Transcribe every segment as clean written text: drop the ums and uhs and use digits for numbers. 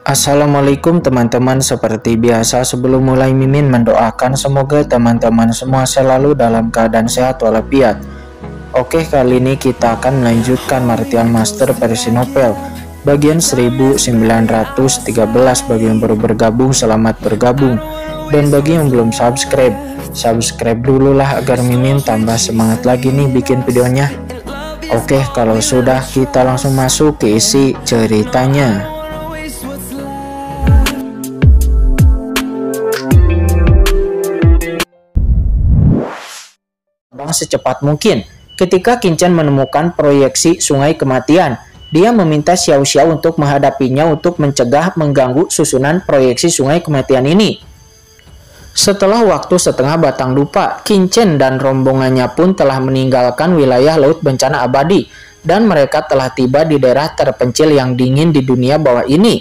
Assalamualaikum teman-teman, seperti biasa sebelum mulai Mimin mendoakan semoga teman-teman semua selalu dalam keadaan sehat walafiat. Oke, kali ini kita akan melanjutkan Martial Master versi novel bagian 1913. Bagi yang baru bergabung, selamat bergabung, dan bagi yang belum subscribe dulu lah agar Mimin tambah semangat lagi nih bikin videonya. Oke, kalau sudah kita langsung masuk ke isi ceritanya. Secepat mungkin. Ketika Qin menemukan proyeksi sungai kematian, dia meminta Xiao Xiao untuk menghadapinya untuk mencegah mengganggu susunan proyeksi sungai kematian ini. Setelah waktu setengah batang lupa, Qin dan rombongannya pun telah meninggalkan wilayah Laut Bencana Abadi dan mereka telah tiba di daerah terpencil yang dingin di dunia bawah ini.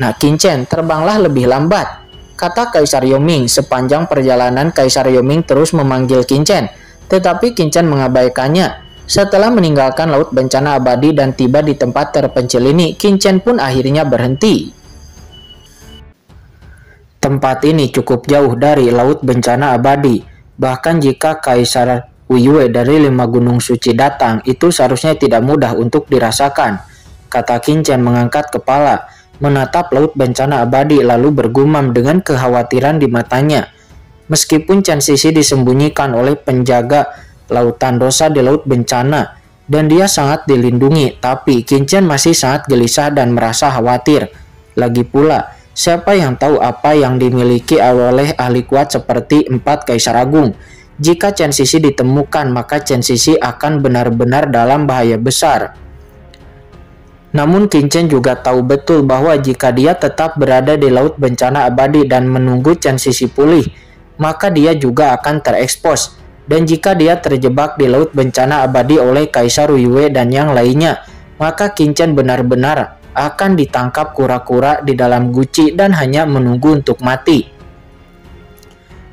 Nah, Qin, terbanglah lebih lambat, kata Kaisar Yoming. Sepanjang perjalanan, Kaisar Yoming terus memanggil Qin, tetapi Qin mengabaikannya. Setelah meninggalkan Laut Bencana Abadi dan tiba di tempat terpencil ini, Qin pun akhirnya berhenti. Tempat ini cukup jauh dari Laut Bencana Abadi. Bahkan jika Kaisar Wuyue dari 5 gunung suci datang, itu seharusnya tidak mudah untuk dirasakan, kata Qin mengangkat kepala, menatap Laut Bencana Abadi lalu bergumam dengan kekhawatiran di matanya. Meskipun Chen Sisi disembunyikan oleh penjaga lautan dosa di Laut Bencana dan dia sangat dilindungi, tapi Qin masih sangat gelisah dan merasa khawatir. Lagi pula, siapa yang tahu apa yang dimiliki oleh ahli kuat seperti 4 Kaisar Agung? Jika Chen Sisi ditemukan, maka Chen Sisi akan benar-benar dalam bahaya besar. Namun Qin juga tahu betul bahwa jika dia tetap berada di Laut Bencana Abadi dan menunggu Chen Sisi pulih, maka dia juga akan terekspos. Dan jika dia terjebak di Laut Bencana Abadi oleh Kaisar Wuyue dan yang lainnya, maka Qin benar-benar akan ditangkap kura-kura di dalam guci dan hanya menunggu untuk mati.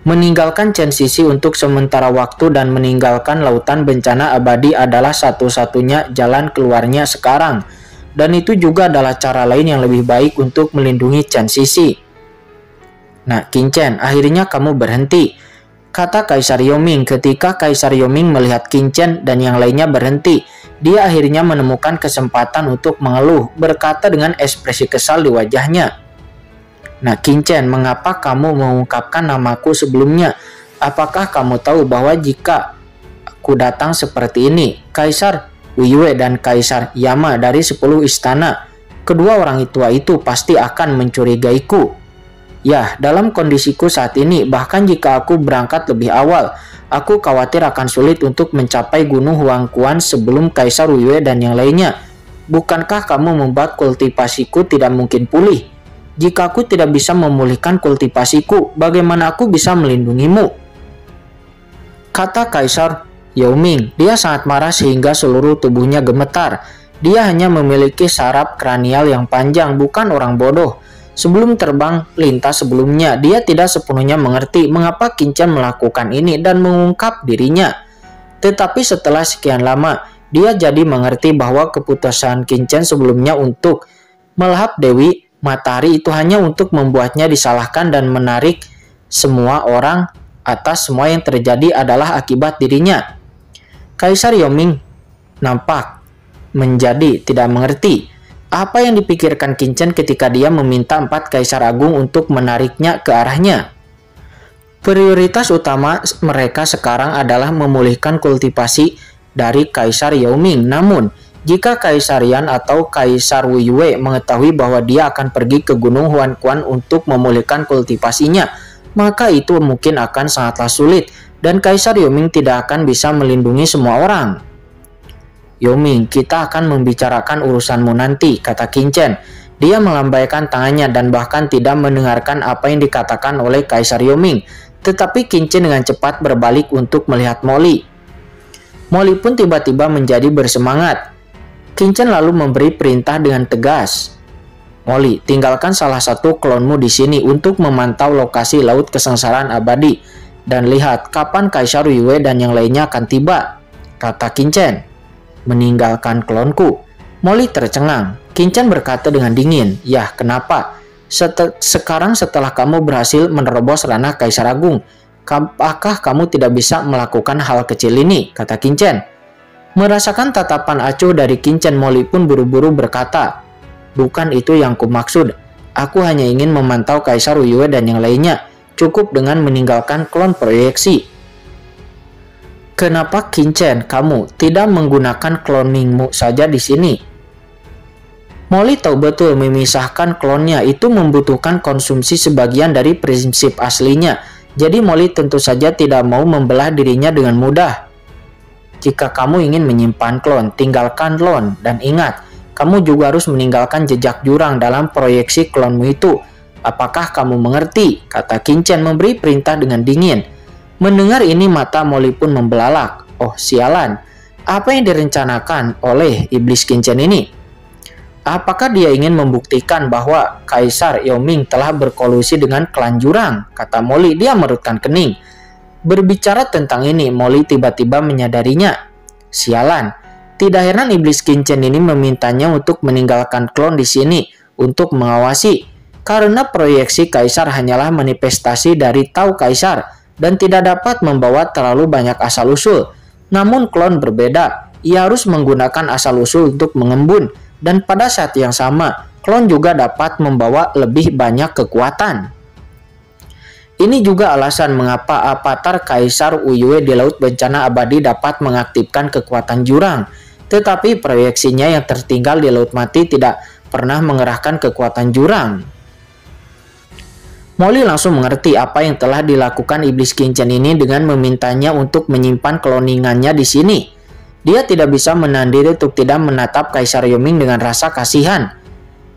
Meninggalkan Chen Sisi untuk sementara waktu dan meninggalkan Lautan Bencana Abadi adalah satu-satunya jalan keluarnya sekarang. Dan itu juga adalah cara lain yang lebih baik untuk melindungi Chen Sisi. Nah, Qin, akhirnya kamu berhenti, kata Kaisar Yoming. Ketika Kaisar Yoming melihat Qin dan yang lainnya berhenti, dia akhirnya menemukan kesempatan untuk mengeluh, berkata dengan ekspresi kesal di wajahnya. Nah, Qin, mengapa kamu mengungkapkan namaku sebelumnya? Apakah kamu tahu bahwa jika aku datang seperti ini, Kaisar Wuyue dan Kaisar Yama dari 10 istana, kedua orang tua itu pasti akan mencurigaiku. Ya, dalam kondisiku saat ini, bahkan jika aku berangkat lebih awal, aku khawatir akan sulit untuk mencapai Gunung Huangquan sebelum Kaisar Wuyue dan yang lainnya. Bukankah kamu membuat kultivasiku tidak mungkin pulih? Jika aku tidak bisa memulihkan kultivasiku, bagaimana aku bisa melindungimu? Kata Kaisar Yoming. Dia sangat marah sehingga seluruh tubuhnya gemetar. Dia hanya memiliki saraf kranial yang panjang, bukan orang bodoh. Sebelum terbang lintas sebelumnya, dia tidak sepenuhnya mengerti mengapa Qin melakukan ini dan mengungkap dirinya. Tetapi setelah sekian lama, dia jadi mengerti bahwa keputusan Qin sebelumnya untuk melahap Dewi Matahari itu hanya untuk membuatnya disalahkan dan menarik semua orang atas semua yang terjadi adalah akibat dirinya. Kaisar Yoming nampak menjadi tidak mengerti apa yang dipikirkan Qin ketika dia meminta 4 Kaisar Agung untuk menariknya ke arahnya. Prioritas utama mereka sekarang adalah memulihkan kultivasi dari Kaisar Yoming. Namun, jika Kaisar Yan atau Kaisar Wuyue mengetahui bahwa dia akan pergi ke Gunung Huangquan untuk memulihkan kultivasinya, maka itu mungkin akan sangatlah sulit dan Kaisar Yoming tidak akan bisa melindungi semua orang. Yoming, kita akan membicarakan urusanmu nanti, kata Qin. Dia melambaikan tangannya dan bahkan tidak mendengarkan apa yang dikatakan oleh Kaisar Yoming. Tetapi Qin dengan cepat berbalik untuk melihat Molly. Molly pun tiba-tiba menjadi bersemangat. Qin lalu memberi perintah dengan tegas. Molly, tinggalkan salah satu klonmu di sini untuk memantau lokasi Laut Kesengsaraan Abadi dan lihat kapan Kaisar Wuyue dan yang lainnya akan tiba, kata Qin. Meninggalkan klonku? Molly tercengang. Qin berkata dengan dingin, "Yah, kenapa? Sekarang setelah kamu berhasil menerobos ranah Kaisar Agung, apakah kamu tidak bisa melakukan hal kecil ini?" kata Qin. Merasakan tatapan acuh dari Qin, Molly pun buru-buru berkata, "Bukan itu yang kumaksud. Aku hanya ingin memantau Kaisar Uyue dan yang lainnya. Cukup dengan meninggalkan klon proyeksi." "Kenapa Qin, kamu tidak menggunakan cloningmu saja di sini?" Molly tahu betul memisahkan klonnya itu membutuhkan konsumsi sebagian dari prinsip aslinya. Jadi Molly tentu saja tidak mau membelah dirinya dengan mudah. "Jika kamu ingin menyimpan klon, tinggalkan klon. Dan ingat, kamu juga harus meninggalkan jejak jurang dalam proyeksi klonmu itu. Apakah kamu mengerti?" kata Qin memberi perintah dengan dingin. Mendengar ini mata Molly pun membelalak. Oh sialan, apa yang direncanakan oleh iblis Qin ini? Apakah dia ingin membuktikan bahwa Kaisar Yoming telah berkolusi dengan klan jurang? Kata Molly, dia merutkan kening. Berbicara tentang ini, Molly tiba-tiba menyadarinya. Sialan, tidak heran iblis Qin ini memintanya untuk meninggalkan klon di sini untuk mengawasi. Karena proyeksi Kaisar hanyalah manifestasi dari Tau Kaisar dan tidak dapat membawa terlalu banyak asal-usul. Namun klon berbeda, ia harus menggunakan asal-usul untuk mengembun. Dan pada saat yang sama, klon juga dapat membawa lebih banyak kekuatan. Ini juga alasan mengapa avatar Kaisar Uyue di Laut Bencana Abadi dapat mengaktifkan kekuatan jurang. Tetapi proyeksinya yang tertinggal di Laut Mati tidak pernah mengerahkan kekuatan jurang. Molly langsung mengerti apa yang telah dilakukan iblis Qin ini dengan memintanya untuk menyimpan kloningannya di sini. Dia tidak bisa menahan diri untuk tidak menatap Kaisar Yoming dengan rasa kasihan.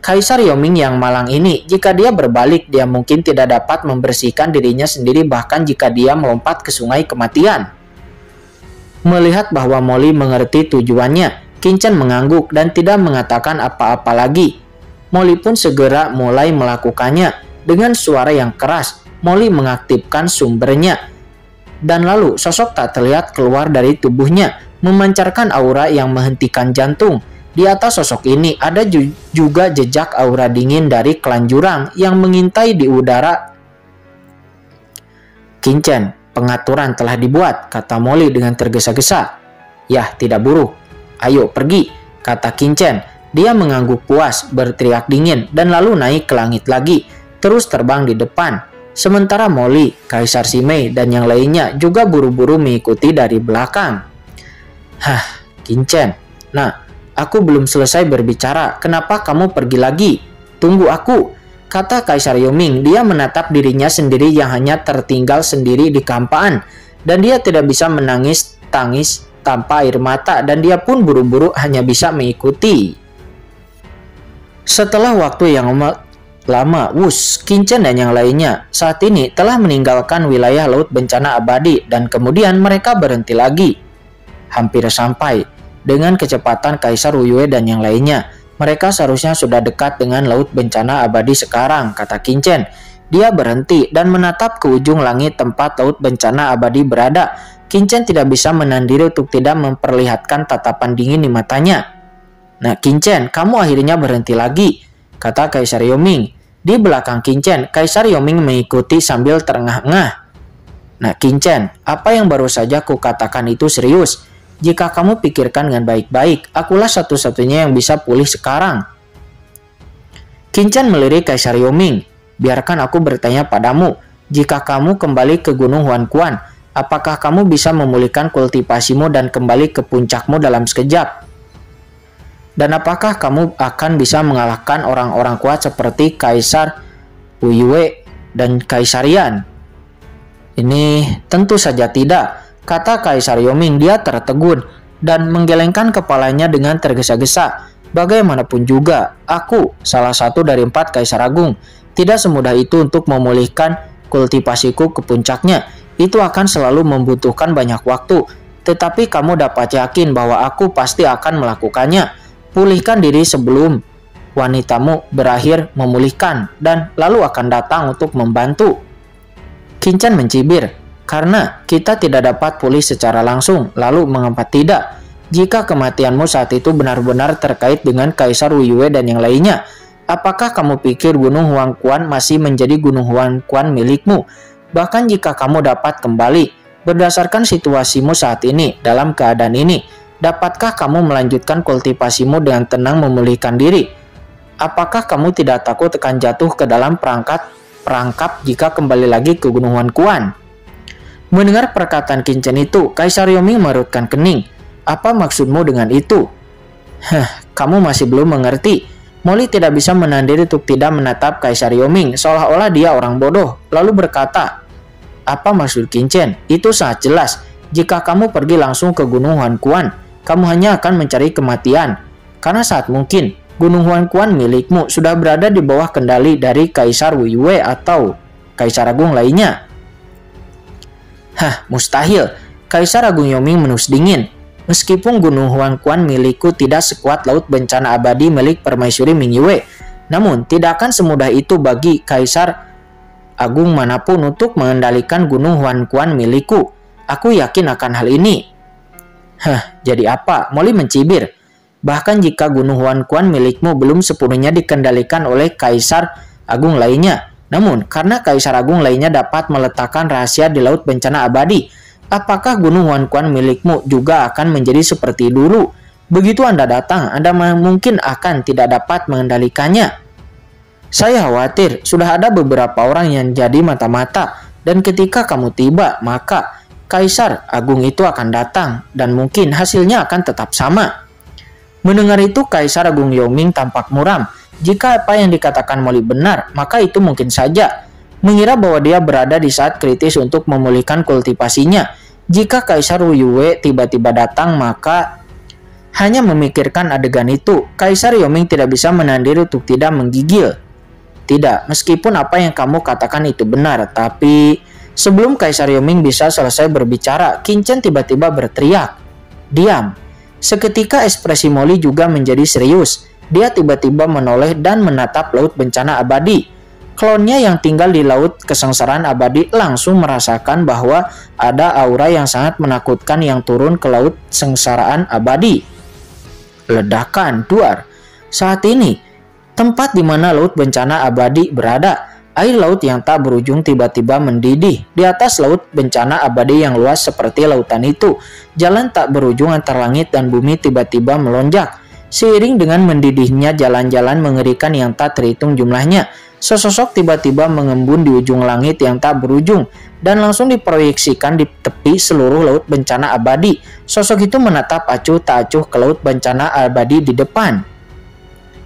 Kaisar Yoming yang malang ini, jika dia berbalik, dia mungkin tidak dapat membersihkan dirinya sendiri bahkan jika dia melompat ke sungai kematian. Melihat bahwa Molly mengerti tujuannya, Qin mengangguk dan tidak mengatakan apa-apa lagi. Molly pun segera mulai melakukannya. Dengan suara yang keras, Molly mengaktifkan sumbernya. Dan lalu sosok tak terlihat keluar dari tubuhnya, memancarkan aura yang menghentikan jantung. Di atas sosok ini ada juga jejak aura dingin dari klan jurang yang mengintai di udara. "Qin, pengaturan telah dibuat," kata Molly dengan tergesa-gesa. "Yah, tidak buruk. Ayo pergi," kata Qin. Dia mengangguk puas, berteriak dingin, dan lalu naik ke langit lagi, terus terbang di depan. Sementara Molly, Kaisar Simei, dan yang lainnya juga buru-buru mengikuti dari belakang. "Hah, Qin, nah, aku belum selesai berbicara. Kenapa kamu pergi lagi? Tunggu aku," kata Kaisar Yoming. Dia menatap dirinya sendiri yang hanya tertinggal sendiri di kampaan, dan dia tidak bisa tangis tanpa air mata, dan dia pun buru-buru hanya bisa mengikuti. Setelah waktu yang lama, Qin dan yang lainnya saat ini telah meninggalkan wilayah Laut Bencana Abadi dan kemudian mereka berhenti lagi. Hampir sampai. Dengan kecepatan Kaisar Uyue dan yang lainnya, mereka seharusnya sudah dekat dengan Laut Bencana Abadi sekarang, kata Qin. Dia berhenti dan menatap ke ujung langit tempat Laut Bencana Abadi berada. Qin tidak bisa menahan diri untuk tidak memperlihatkan tatapan dingin di matanya. "Nah, Qin, kamu akhirnya berhenti lagi," kata Kaisar Yoming. Di belakang Qin, Kaisar Yoming mengikuti sambil terengah-engah. "Nah, Qin, apa yang baru saja kukatakan itu serius. Jika kamu pikirkan dengan baik-baik, akulah satu-satunya yang bisa pulih sekarang." Qin melirik Kaisar Yoming. "Biarkan aku bertanya padamu, jika kamu kembali ke Gunung Huanquan, apakah kamu bisa memulihkan kultivasimu dan kembali ke puncakmu dalam sekejap? Dan apakah kamu akan bisa mengalahkan orang-orang kuat seperti Kaisar Uyue dan Kaisar Yan?" "Ini tentu saja tidak," kata Kaisar Yoming. Dia tertegun dan menggelengkan kepalanya dengan tergesa-gesa. "Bagaimanapun juga, aku salah satu dari 4 Kaisar Agung. Tidak semudah itu untuk memulihkan kultivasiku ke puncaknya. Itu akan selalu membutuhkan banyak waktu. Tetapi kamu dapat yakin bahwa aku pasti akan melakukannya. Pulihkan diri sebelum wanitamu berakhir memulihkan, dan lalu akan datang untuk membantu." Qin mencibir. "Karena kita tidak dapat pulih secara langsung, lalu mengapa tidak? Jika kematianmu saat itu benar-benar terkait dengan Kaisar Wu Yue dan yang lainnya, apakah kamu pikir Gunung Huangquan masih menjadi Gunung Huangquan milikmu? Bahkan jika kamu dapat kembali, berdasarkan situasimu saat ini, dalam keadaan ini, dapatkah kamu melanjutkan kultivasimu dengan tenang memulihkan diri? Apakah kamu tidak takut akan jatuh ke dalam perangkap jika kembali lagi ke Gunung Huangquan? Mendengar perkataan Qin Chen itu, Kaisar Yoming merutkan kening. Apa maksudmu dengan itu? Kamu masih belum mengerti. Molly tidak bisa menahan diri untuk tidak menatap Kaisar Yoming, seolah-olah dia orang bodoh, lalu berkata, apa maksud Qin Chen? Itu sangat jelas. Jika kamu pergi langsung ke Gunung Huangquan, kamu hanya akan mencari kematian. Karena saat mungkin, Gunung Huangquan milikmu sudah berada di bawah kendali dari Kaisar Wu Yue atau Kaisar Agung lainnya. Mustahil. Kaisar Agung Yoming menus dingin. Meskipun Gunung Huangquan milikku tidak sekuat laut bencana abadi milik Permaisuri Ming Yue, namun tidak akan semudah itu bagi Kaisar Agung manapun untuk mengendalikan Gunung Huangquan milikku. Aku yakin akan hal ini. Jadi apa? Molly mencibir. Bahkan jika Gunung Huangquan milikmu belum sepenuhnya dikendalikan oleh Kaisar Agung lainnya, namun karena Kaisar Agung lainnya dapat meletakkan rahasia di laut bencana abadi, apakah Gunung Huangquan milikmu juga akan menjadi seperti dulu? Begitu Anda datang, Anda mungkin akan tidak dapat mengendalikannya. Saya khawatir sudah ada beberapa orang yang jadi mata-mata, dan ketika kamu tiba, maka Kaisar Agung itu akan datang, dan mungkin hasilnya akan tetap sama. Mendengar itu, Kaisar Agung Yoming tampak muram. Jika apa yang dikatakan Molly benar, maka itu mungkin saja. Mengira bahwa dia berada di saat kritis untuk memulihkan kultivasinya. Jika Kaisar Wu Yue tiba-tiba datang, maka hanya memikirkan adegan itu, Kaisar Yoming tidak bisa menahan diri untuk tidak menggigil. Tidak, meskipun apa yang kamu katakan itu benar, tapi sebelum Kaisar Yoming bisa selesai berbicara, Qin Chen tiba-tiba berteriak, "Diam!" Seketika ekspresi Molly juga menjadi serius. Dia tiba-tiba menoleh dan menatap laut bencana abadi. Klonnya yang tinggal di laut kesengsaraan abadi langsung merasakan bahwa ada aura yang sangat menakutkan yang turun ke laut sengsaraan abadi. Ledakan, duar. Saat ini, tempat di mana laut bencana abadi berada, air laut yang tak berujung tiba-tiba mendidih. Di atas laut bencana abadi yang luas seperti lautan itu, jalan tak berujung antara langit dan bumi tiba-tiba melonjak. Seiring dengan mendidihnya jalan-jalan mengerikan yang tak terhitung jumlahnya, sesosok tiba-tiba mengembun di ujung langit yang tak berujung dan langsung diproyeksikan di tepi seluruh laut bencana abadi. Sosok itu menatap acuh tak acuh ke laut bencana abadi di depan.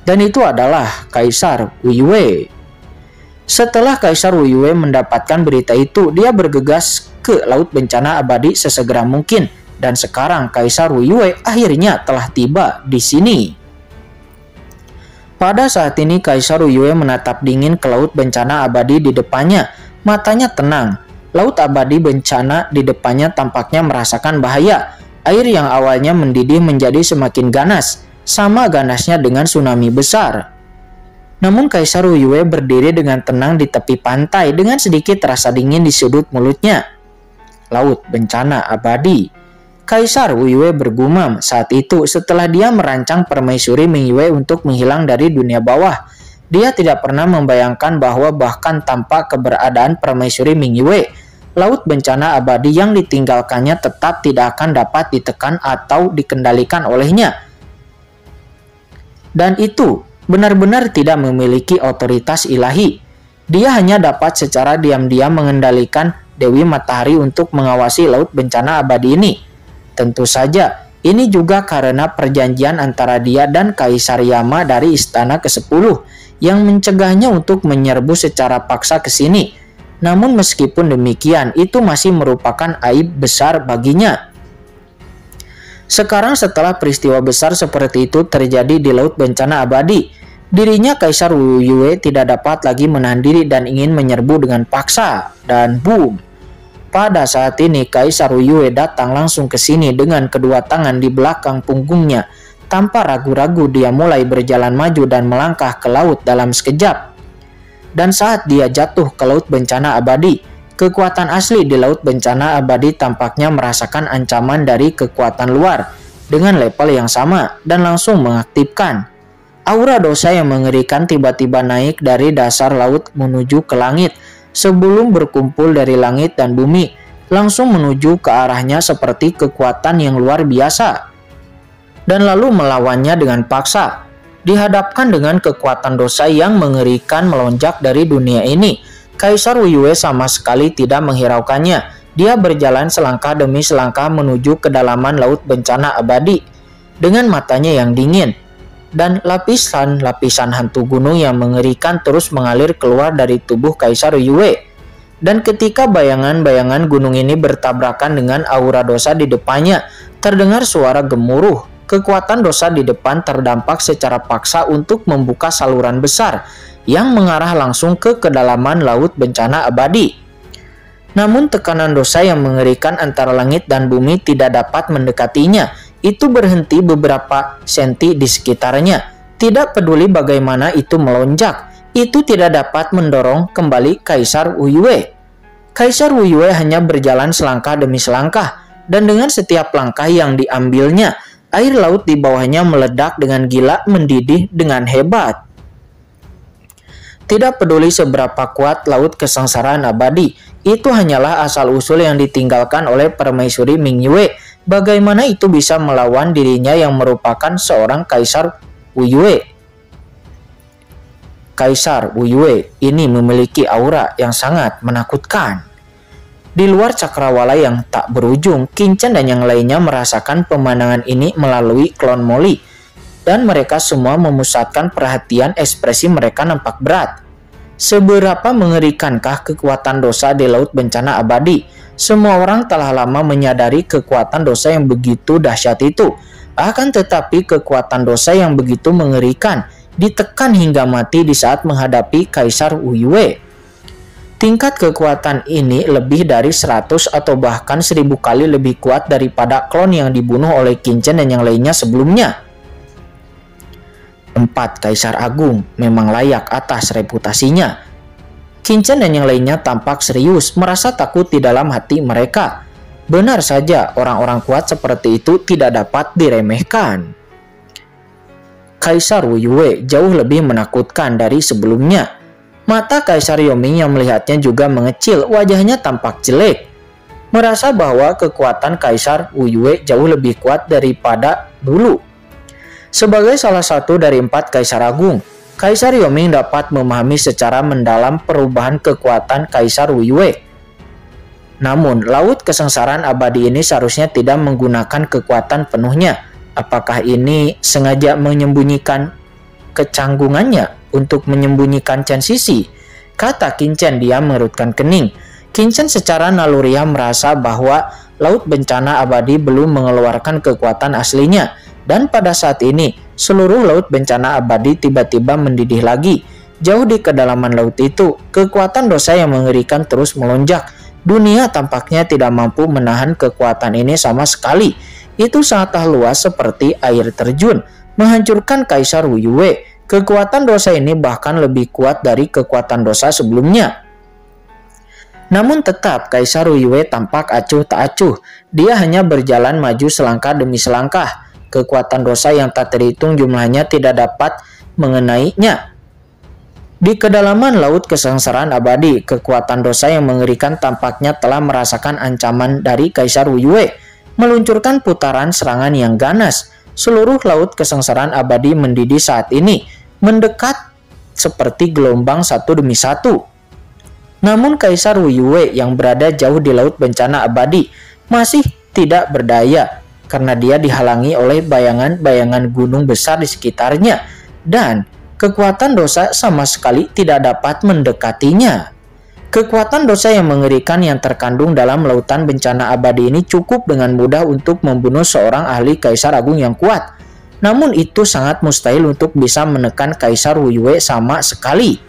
Dan itu adalah Kaisar Wu Yue. Setelah Kaisar Wu Yue mendapatkan berita itu, dia bergegas ke laut bencana abadi sesegera mungkin. Dan sekarang Kaisar Wu Yue akhirnya telah tiba di sini. Pada saat ini Kaisar Wu Yue menatap dingin ke laut bencana abadi di depannya. Matanya tenang. Laut abadi bencana di depannya tampaknya merasakan bahaya. Air yang awalnya mendidih menjadi semakin ganas. Sama ganasnya dengan tsunami besar. Namun Kaisar Wu Yue berdiri dengan tenang di tepi pantai dengan sedikit rasa dingin di sudut mulutnya. Laut bencana abadi. Kaisar Wu Yue bergumam saat itu setelah dia merancang Permaisuri Ming Yue untuk menghilang dari dunia bawah. Dia tidak pernah membayangkan bahwa bahkan tanpa keberadaan Permaisuri Ming Yue, laut bencana abadi yang ditinggalkannya tetap tidak akan dapat ditekan atau dikendalikan olehnya. Dan itu benar-benar tidak memiliki otoritas ilahi. Dia hanya dapat secara diam-diam mengendalikan Dewi Matahari untuk mengawasi laut bencana abadi ini. Tentu saja, ini juga karena perjanjian antara dia dan Kaisar Yama dari Istana ke-10 yang mencegahnya untuk menyerbu secara paksa ke sini. Namun meskipun demikian, itu masih merupakan aib besar baginya. Sekarang setelah peristiwa besar seperti itu terjadi di laut bencana abadi, dirinya Kaisar Wu Yue tidak dapat lagi menahan diri dan ingin menyerbu dengan paksa. Dan boom! Pada saat ini Kaisar Wu Yue datang langsung ke sini dengan kedua tangan di belakang punggungnya. Tanpa ragu-ragu dia mulai berjalan maju dan melangkah ke laut dalam sekejap. Dan saat dia jatuh ke laut bencana abadi, kekuatan asli di laut bencana abadi tampaknya merasakan ancaman dari kekuatan luar. dengan level yang sama dan langsung mengaktifkan. Aura dosa yang mengerikan tiba-tiba naik dari dasar laut menuju ke langit sebelum berkumpul dari langit dan bumi, langsung menuju ke arahnya seperti kekuatan yang luar biasa. Dan lalu melawannya dengan paksa, dihadapkan dengan kekuatan dosa yang mengerikan melonjak dari dunia ini. Kaisar Wu Yue sama sekali tidak menghiraukannya. Dia berjalan selangkah demi selangkah menuju kedalaman laut bencana abadi dengan matanya yang dingin. Dan lapisan-lapisan hantu gunung yang mengerikan terus mengalir keluar dari tubuh Kaisar Wu Yue. Dan ketika bayangan-bayangan gunung ini bertabrakan dengan aura dosa di depannya, terdengar suara gemuruh. Kekuatan dosa di depan terdampak secara paksa untuk membuka saluran besar yang mengarah langsung ke kedalaman laut bencana abadi. Namun tekanan dosa yang mengerikan antara langit dan bumi tidak dapat mendekatinya. Itu berhenti beberapa senti di sekitarnya. Tidak peduli bagaimana itu melonjak, itu tidak dapat mendorong kembali Kaisar Wu Yue. Kaisar Wu Yue hanya berjalan selangkah demi selangkah, dan dengan setiap langkah yang diambilnya, air laut di bawahnya meledak dengan gila mendidih dengan hebat. Tidak peduli seberapa kuat laut kesengsaraan abadi, itu hanyalah asal-usul yang ditinggalkan oleh Permaisuri Ming Yue. Bagaimana itu bisa melawan dirinya yang merupakan seorang Kaisar Wu Yue? Kaisar Wu Yue ini memiliki aura yang sangat menakutkan. Di luar cakrawala yang tak berujung, Qin Chen dan yang lainnya merasakan pemandangan ini melalui klon Molly. Dan mereka semua memusatkan perhatian, ekspresi mereka nampak berat. Seberapa mengerikankah kekuatan dosa di laut bencana abadi? Semua orang telah lama menyadari kekuatan dosa yang begitu dahsyat itu. Akan tetapi kekuatan dosa yang begitu mengerikan ditekan hingga mati di saat menghadapi Kaisar Wu Yue. Tingkat kekuatan ini lebih dari 100 atau bahkan 1000 kali lebih kuat daripada klon yang dibunuh oleh Qin Chen dan yang lainnya sebelumnya. 4 Kaisar Agung memang layak atas reputasinya. Qin Chen dan yang lainnya tampak serius, merasa takut di dalam hati mereka. Benar saja, orang-orang kuat seperti itu tidak dapat diremehkan. Kaisar Wu Yue jauh lebih menakutkan dari sebelumnya. Mata Kaisar Yoming yang melihatnya juga mengecil, wajahnya tampak jelek. Merasa bahwa kekuatan Kaisar Wu Yue jauh lebih kuat daripada dulu. Sebagai salah satu dari 4 Kaisar Agung, Kaisar Yoming dapat memahami secara mendalam perubahan kekuatan Kaisar Wu Yue. Namun, laut kesengsaraan abadi ini seharusnya tidak menggunakan kekuatan penuhnya. Apakah ini sengaja menyembunyikan kecanggungannya untuk menyembunyikan Chen Sisi? Kata Qin Chen, dia mengerutkan kening. Qin Chen secara naluriah merasa bahwa laut bencana abadi belum mengeluarkan kekuatan aslinya. Dan pada saat ini, seluruh laut bencana abadi tiba-tiba mendidih lagi. Jauh di kedalaman laut itu, kekuatan dosa yang mengerikan terus melonjak. Dunia tampaknya tidak mampu menahan kekuatan ini sama sekali. Itu sangatlah luas seperti air terjun, menghancurkan Kaisar Wu Yue. Kekuatan dosa ini bahkan lebih kuat dari kekuatan dosa sebelumnya. Namun tetap Kaisar Wu Yue tampak acuh tak acuh. Dia hanya berjalan maju selangkah demi selangkah. Kekuatan dosa yang tak terhitung jumlahnya tidak dapat mengenainya. Di kedalaman laut kesengsaraan abadi, kekuatan dosa yang mengerikan tampaknya telah merasakan ancaman dari Kaisar Wu Yue, meluncurkan putaran serangan yang ganas. Seluruh laut kesengsaraan abadi mendidih saat ini, mendekat seperti gelombang satu demi satu. Namun Kaisar Wu Yue yang berada jauh di laut bencana abadi masih tidak berdaya, karena dia dihalangi oleh bayangan-bayangan gunung besar di sekitarnya, dan kekuatan dosa sama sekali tidak dapat mendekatinya. Kekuatan dosa yang mengerikan yang terkandung dalam lautan bencana abadi ini cukup dengan mudah untuk membunuh seorang ahli Kaisar Agung yang kuat. Namun itu sangat mustahil untuk bisa menekan Kaisar Wu Yue sama sekali.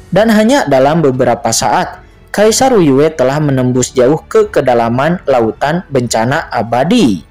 Dan hanya dalam beberapa saat, Kaisar Wu Yue telah menembus jauh ke kedalaman lautan bencana abadi.